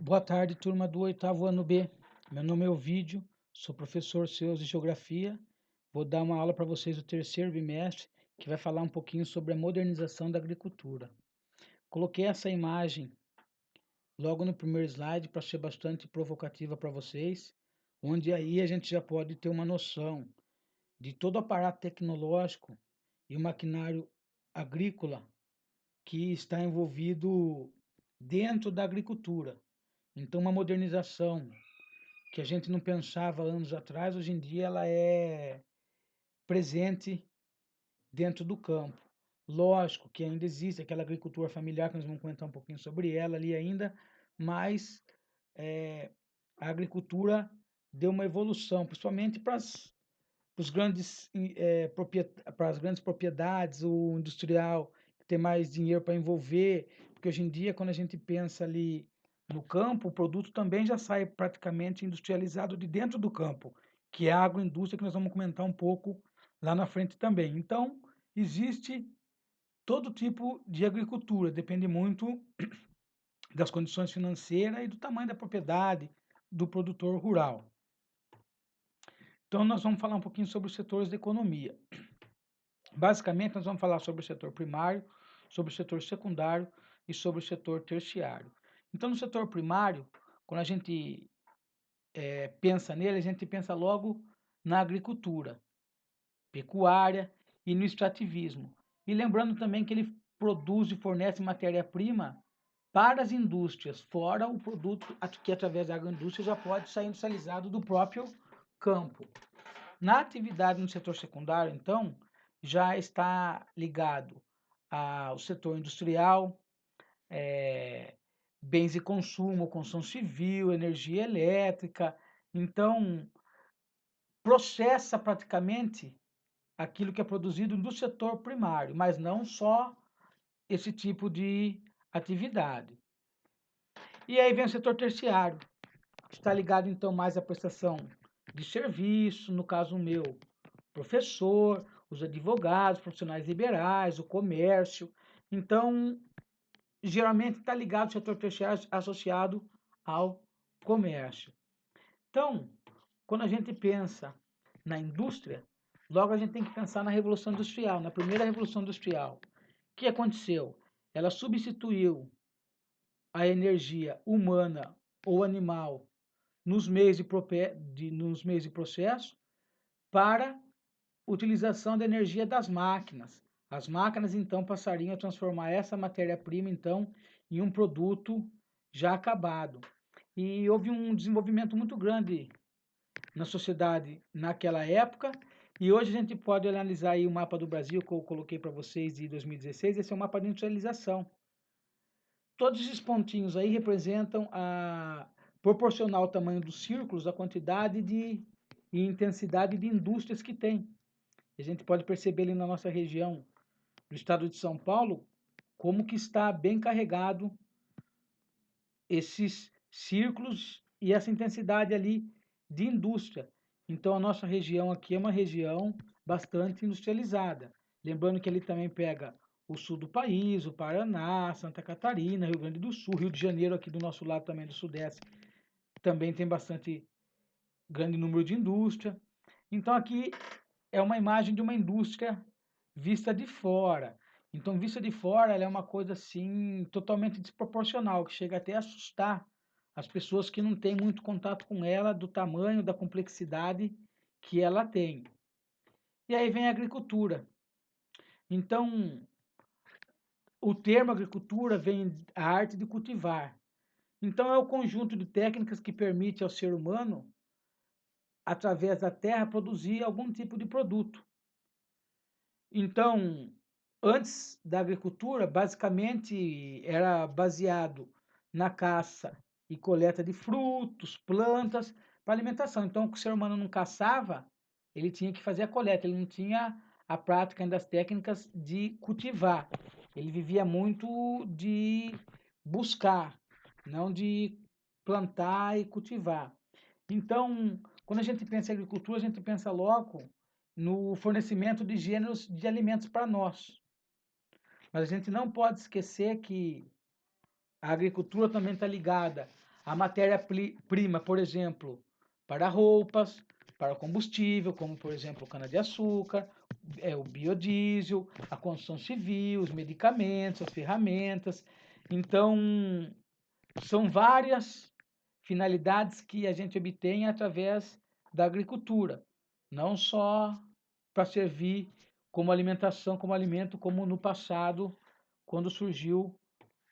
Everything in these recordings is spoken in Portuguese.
Boa tarde, turma do 8º ano B. Meu nome é Ovídio, sou professor seu de Geografia. Vou dar uma aula para vocês do terceiro bimestre, que vai falar um pouquinho sobre a modernização da agricultura. Coloquei essa imagem logo no primeiro slide para ser bastante provocativa para vocês, onde aí a gente já pode ter uma noção de todo o aparato tecnológico e o maquinário agrícola que está envolvido dentro da agricultura. Então, uma modernização que a gente não pensava anos atrás, hoje em dia ela é presente dentro do campo. Lógico que ainda existe aquela agricultura familiar, que nós vamos comentar um pouquinho sobre ela ali ainda, mas a agricultura deu uma evolução, principalmente para as grandes, para as grandes propriedades, o industrial que tem mais dinheiro para envolver, porque hoje em dia, quando a gente pensa ali no campo, o produto também já sai praticamente industrializado de dentro do campo, que é a agroindústria, que nós vamos comentar um pouco lá na frente também. Então, existe todo tipo de agricultura, depende muito das condições financeiras e do tamanho da propriedade do produtor rural. Então, nós vamos falar um pouquinho sobre os setores da economia. Basicamente, nós vamos falar sobre o setor primário, sobre o setor secundário e sobre o setor terciário. Então, no setor primário, quando a gente pensa nele, a gente pensa logo na agricultura, pecuária e no extrativismo. E lembrando também que ele produz e fornece matéria-prima para as indústrias, fora o produto que através da agroindústria já pode sair industrializado do próprio campo. Na atividade no setor secundário, então, já está ligado ao setor industrial, bens e consumo, construção civil, energia elétrica. Então, processa praticamente aquilo que é produzido no setor primário, mas não só esse tipo de atividade. E aí vem o setor terciário, que está ligado então mais à prestação de serviço, no caso meu, professor, os advogados, profissionais liberais, o comércio. Então, geralmente está ligado ao setor terciário associado ao comércio. Então, quando a gente pensa na indústria, logo a gente tem que pensar na Revolução Industrial, na primeira Revolução Industrial. O que aconteceu? Ela substituiu a energia humana ou animal nos meios de processo para utilização da energia das máquinas. As máquinas, então, passariam a transformar essa matéria-prima, então, em um produto já acabado. E houve um desenvolvimento muito grande na sociedade naquela época, e hoje a gente pode analisar aí o mapa do Brasil, que eu coloquei para vocês de 2016, esse é o mapa de industrialização. Todos esses pontinhos aí representam proporcional ao tamanho dos círculos, a quantidade e intensidade de indústrias que tem. A gente pode perceber ali na nossa região, no estado de São Paulo, como que está bem carregado esses círculos e essa intensidade ali de indústria. Então, a nossa região aqui é uma região bastante industrializada. Lembrando que ele também pega o sul do país, o Paraná, Santa Catarina, Rio Grande do Sul, Rio de Janeiro, aqui do nosso lado também do Sudeste, também tem bastante grande número de indústria. Então, aqui é uma imagem de uma indústria vista de fora. Então, vista de fora, ela é uma coisa assim totalmente desproporcional, que chega até a assustar as pessoas que não têm muito contato com ela, do tamanho, da complexidade que ela tem. E aí vem a agricultura. Então, o termo agricultura vem a arte de cultivar. Então, é o conjunto de técnicas que permite ao ser humano, através da terra, produzir algum tipo de produto. Então, antes da agricultura, basicamente era baseado na caça e coleta de frutos, plantas para alimentação. Então, o ser humano não caçava, ele tinha que fazer a coleta, ele não tinha a prática das técnicas de cultivar. Ele vivia muito de buscar, não de plantar e cultivar. Então, quando a gente pensa em agricultura, a gente pensa logo no fornecimento de gêneros de alimentos para nós. Mas a gente não pode esquecer que a agricultura também está ligada à matéria-prima, por exemplo, para roupas, para combustível, como por exemplo cana-de-açúcar, o biodiesel, a construção civil, os medicamentos, as ferramentas. Então, são várias finalidades que a gente obtém através da agricultura, não só para servir como alimentação, como alimento, como no passado, quando surgiu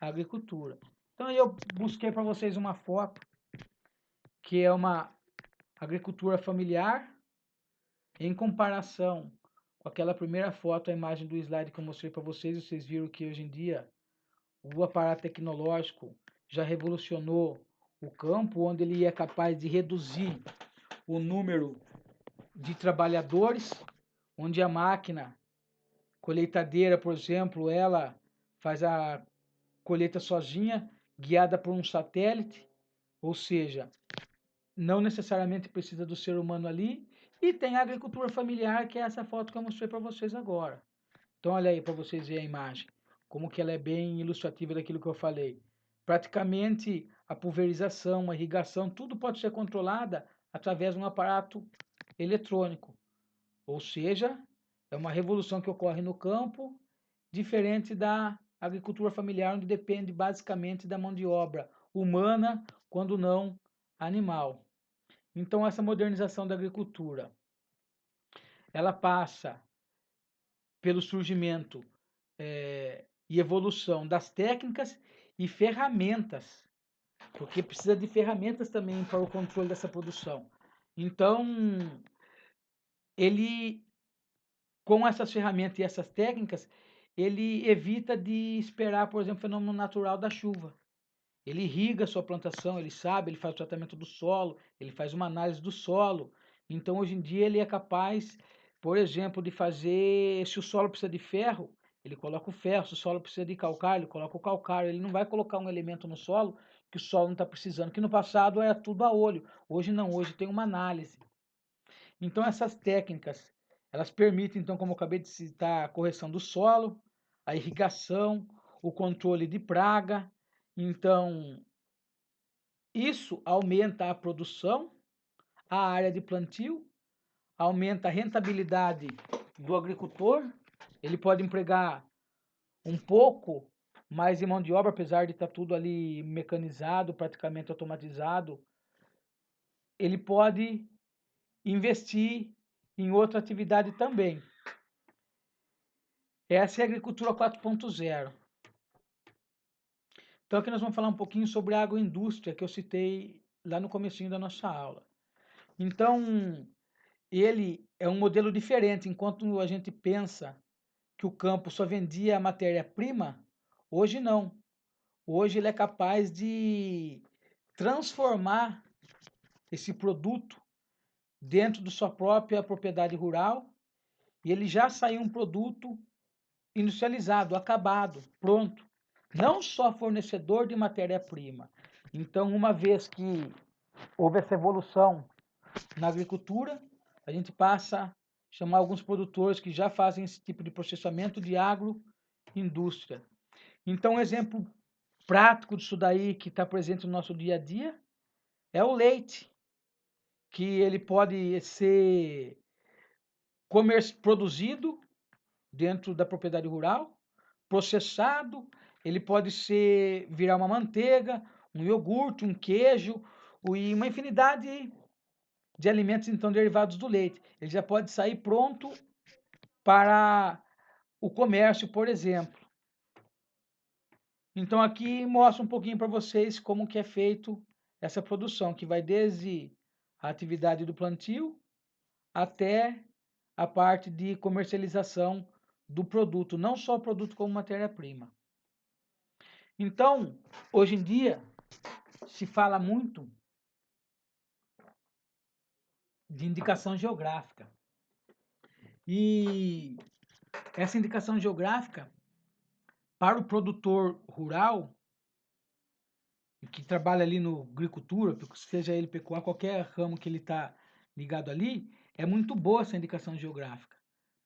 a agricultura. Então eu busquei para vocês uma foto que é uma agricultura familiar em comparação com aquela primeira foto, a imagem do slide que eu mostrei para vocês. Vocês viram que hoje em dia o aparato tecnológico já revolucionou o campo, onde ele é capaz de reduzir o número de trabalhadores, onde a máquina colheitadeira, por exemplo, ela faz a colheita sozinha, guiada por um satélite, ou seja, não necessariamente precisa do ser humano ali. E tem a agricultura familiar, que é essa foto que eu mostrei para vocês agora. Então olha aí para vocês verem a imagem, como que ela é bem ilustrativa daquilo que eu falei. Praticamente a pulverização, a irrigação, tudo pode ser controlada através de um aparato eletrônico. Ou seja, é uma revolução que ocorre no campo, diferente da agricultura familiar, onde depende basicamente da mão de obra humana, quando não animal. Então essa modernização da agricultura, ela passa pelo surgimento e evolução das técnicas e ferramentas, porque precisa de ferramentas também para o controle dessa produção. Então, ele, com essas ferramentas e essas técnicas, ele evita de esperar, por exemplo, o fenômeno natural da chuva. Ele irriga a sua plantação, ele sabe, ele faz o tratamento do solo, ele faz uma análise do solo. Então, hoje em dia, ele é capaz, por exemplo, de fazer, se o solo precisa de ferro, ele coloca o ferro, se o solo precisa de calcário, ele coloca o calcário. Ele não vai colocar um elemento no solo que o solo não está precisando, que no passado era tudo a olho. Hoje não, hoje tem uma análise. Então, essas técnicas, elas permitem, então, como eu acabei de citar, a correção do solo, a irrigação, o controle de praga. Então, isso aumenta a produção, a área de plantio, aumenta a rentabilidade do agricultor. Ele pode empregar um pouco mais de mão de obra, apesar de estar tudo ali mecanizado, praticamente automatizado. Ele pode investir em outra atividade também. Essa é a agricultura 4.0. Então aqui nós vamos falar um pouquinho sobre a agroindústria, que eu citei lá no comecinho da nossa aula. Então, ele é um modelo diferente. Enquanto a gente pensa que o campo só vendia a matéria-prima, hoje não. Hoje ele é capaz de transformar esse produto dentro de sua própria propriedade rural, e ele já saiu um produto industrializado, acabado, pronto. Não só fornecedor de matéria-prima. Então, uma vez que houve essa evolução na agricultura, a gente passa a chamar alguns produtores que já fazem esse tipo de processamento de agroindústria. Então, um exemplo prático disso daí que está presente no nosso dia a dia é o leite, que ele pode ser produzido dentro da propriedade rural, processado, ele pode virar uma manteiga, um iogurte, um queijo e uma infinidade de alimentos então derivados do leite. Ele já pode sair pronto para o comércio, por exemplo. Então aqui mostra um pouquinho para vocês como que é feito essa produção, que vai desde a atividade do plantio até a parte de comercialização do produto, não só o produto como matéria-prima. Então, hoje em dia, se fala muito de indicação geográfica. E essa indicação geográfica, para o produtor rural, que trabalha ali no agricultura, seja ele pecuária, qualquer ramo que ele está ligado ali, é muito boa essa indicação geográfica.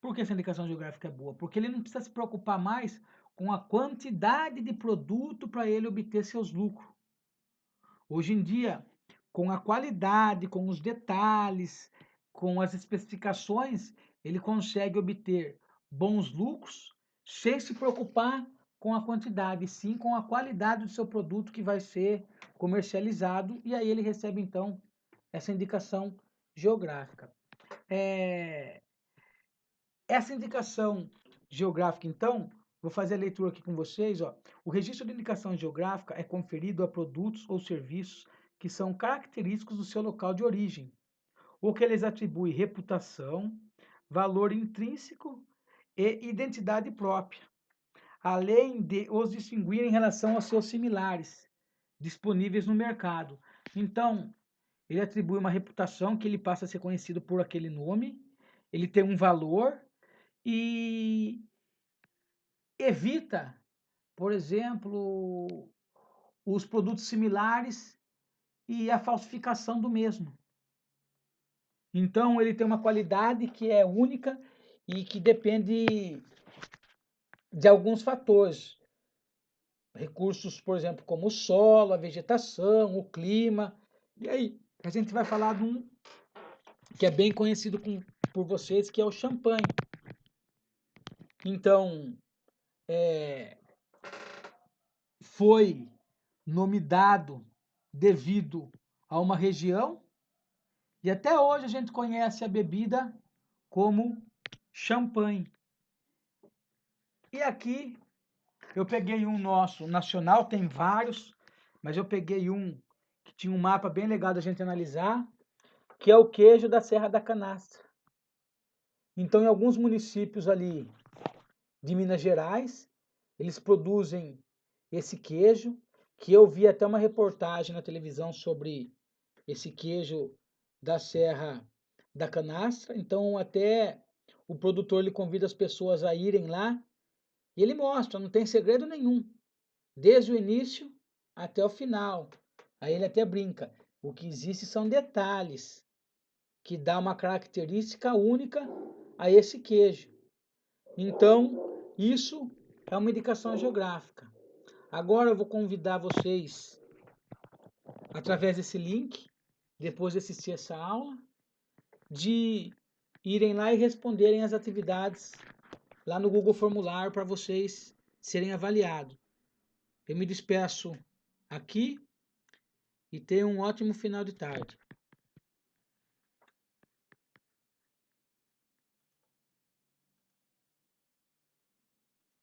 Por que essa indicação geográfica é boa? Porque ele não precisa se preocupar mais com a quantidade de produto para ele obter seus lucros. Hoje em dia, com a qualidade, com os detalhes, com as especificações, ele consegue obter bons lucros sem se preocupar com a quantidade, sim com a qualidade do seu produto que vai ser comercializado, e aí ele recebe então essa indicação geográfica. Essa indicação geográfica, então, vou fazer a leitura aqui com vocês. Ó. O registro de indicação geográfica é conferido a produtos ou serviços que são característicos do seu local de origem, ou que eles atribuem reputação, valor intrínseco e identidade própria, além de os distinguir em relação aos seus similares, disponíveis no mercado. Então, ele atribui uma reputação que ele passa a ser conhecido por aquele nome, ele tem um valor e evita, por exemplo, os produtos similares e a falsificação do mesmo. Então, ele tem uma qualidade que é única e que depende de alguns fatores. Recursos, por exemplo, como o solo, a vegetação, o clima. E aí, a gente vai falar de um que é bem conhecido por vocês, que é o champanhe. Então, foi nome dado devido a uma região e até hoje a gente conhece a bebida como champanhe. E aqui eu peguei um nosso nacional, tem vários, mas eu peguei um que tinha um mapa bem legal da gente analisar, que é o queijo da Serra da Canastra. Então, em alguns municípios ali de Minas Gerais, eles produzem esse queijo, que eu vi até uma reportagem na televisão sobre esse queijo da Serra da Canastra. Então, até o produtor ele convida as pessoas a irem lá e ele mostra, não tem segredo nenhum, desde o início até o final. Aí ele até brinca, o que existe são detalhes que dá uma característica única a esse queijo. Então, isso é uma indicação geográfica. Agora eu vou convidar vocês, através desse link, depois de assistir essa aula, de irem lá e responderem as atividades lá no Google Formulário para vocês serem avaliados. Eu me despeço aqui e tenham um ótimo final de tarde.